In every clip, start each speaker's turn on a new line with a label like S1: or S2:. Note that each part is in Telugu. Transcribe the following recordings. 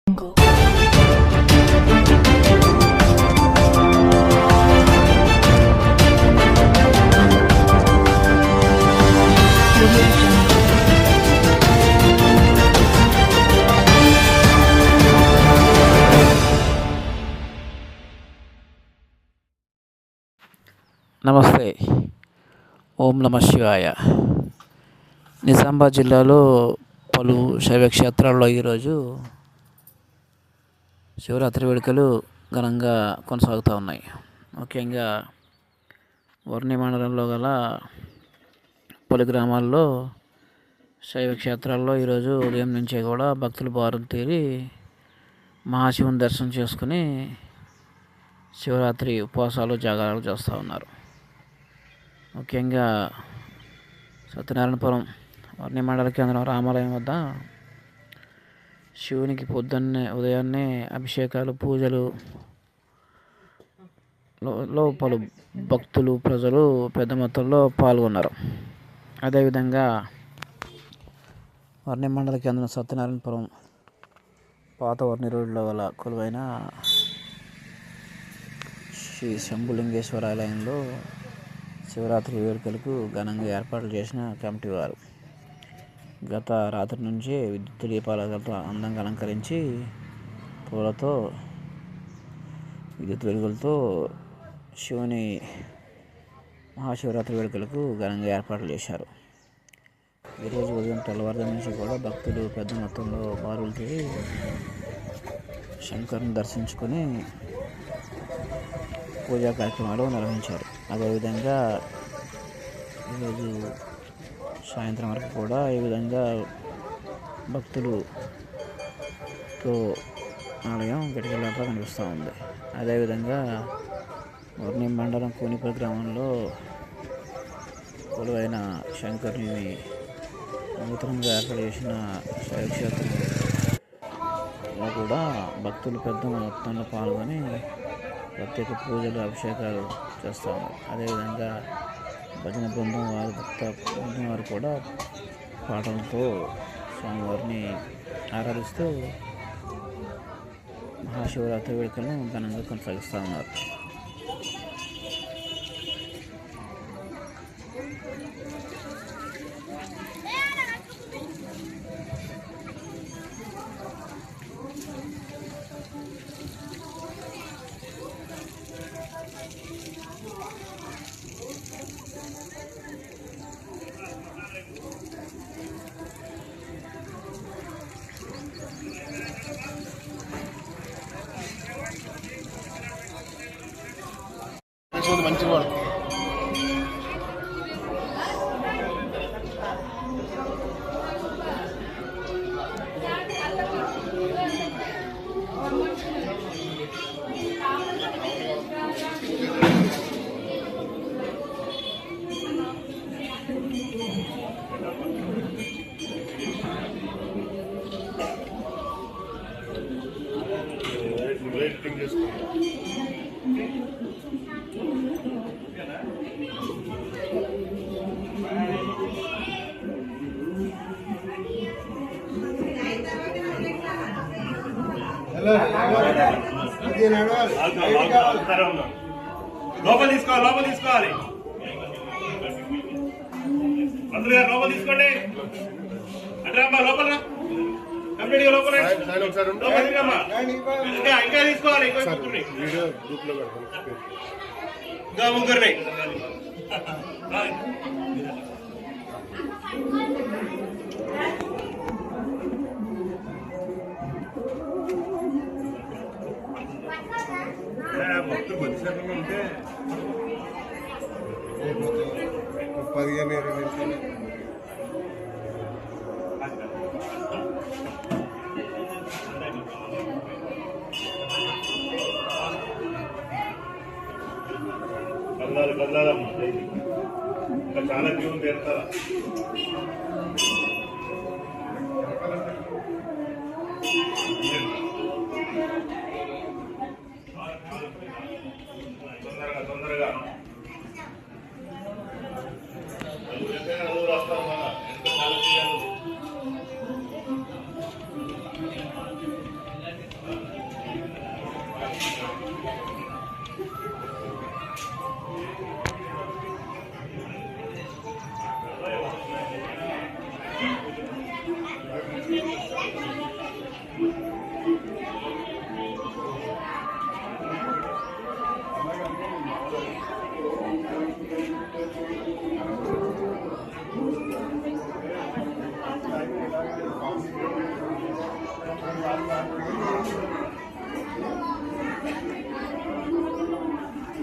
S1: నమస్తే. ఓం నమ శివాయ. నిజామాబాద్ జిల్లాలో పలు శైవ క్షేత్రాల్లో ఈరోజు శివరాత్రి వేడుకలు ఘనంగా కొనసాగుతూ ఉన్నాయి. ముఖ్యంగా వర్ణి మండలంలో గల పలు గ్రామాల్లో శైవ క్షేత్రాల్లో ఈరోజు ఉదయం నుంచే కూడా భక్తులు బారులు తీరి మహాశివుని దర్శనం చేసుకుని శివరాత్రి ఉపవాసాలు జాగారాలు చేస్తూ ఉన్నారు. ముఖ్యంగా సత్యనారాయణపురం వర్ణి మండల కేంద్రం రామాలయం వద్ద శివునికి ఉదయాన్నే అభిషేకాలు పూజలు పలు భక్తులు ప్రజలు పెద్ద మొత్తంలో పాల్గొన్నారు. అదేవిధంగా వర్ణి మండల కేంద్రం సత్యనారాయణపురం పాత వర్ణి రోడ్లో గల కొలువైన శ్రీ శంభులింగేశ్వర ఆలయంలో శివరాత్రి వేడుకలకు ఘనంగా ఏర్పాట్లు చేసిన కమిటీ వారు గత రాత్రి నుంచే విద్యుత్ దీపాలతో అందంగా అలంకరించి పూలతో విద్యుత్ వెలుగులతో శివుని మహాశివరాత్రి వేడుకలకు ఘనంగా ఏర్పాట్లు చేశారు. ఈరోజు ఉదయం తెల్లవారుజాము నుంచి కూడా భక్తులు పెద్ద మొత్తంలో బారులు తీరి శంకరుని దర్శించుకొని పూజా కార్యక్రమాలు నిర్వహించారు. అదేవిధంగా ఈరోజు సాయంత్రం వరకు కూడా ఈ విధంగా భక్తులతో ఆలయం గటికలాగా కనిపిస్తూ ఉంది. అదేవిధంగా వర్ణి మండలం కూనిపల్లి గ్రామంలో కొలువైన శంకరుని నూతనంగా ఏర్పాటు చేసిన శైవక్షేత్రంలో కూడా భక్తులు పెద్ద మొత్తంలో పాల్గొని ప్రత్యేక పూజలు అభిషేకాలు చేస్తూ ఉన్నారు. అదేవిధంగా భజన బృందం వారు భక్త బృందం వారు కూడా పాటలతో స్వామివారిని ఆరాధిస్తూ మహాశివరాత్రి వేడుకలను ఘనంగా కొనసాగిస్తూ ఉన్నారు.
S2: మంచిగా పడుతుంది.
S3: లోపల తీసుకోవాలి మంత్రి గారు లోపల తీసుకోండి. అంటే అమ్మా లోపల కంప్లీట్ గా లోపల ఇంకా తీసుకోవాలి. ఇంకా ముగ్గురిని భక్తులు కొద్దిసేపు ఉంటే
S2: 15-20 నిమిషాలు
S3: కదలాలమ్మా. ఇంకా చాలా జీవం పెడతారా తొందరగా వస్తాం.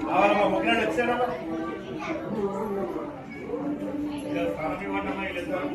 S3: రావాలమ్మా ముగ్గురు వచ్చారమ్మా స్థానం ఇవ్వండి అమ్మా వీళ్ళిద్దరు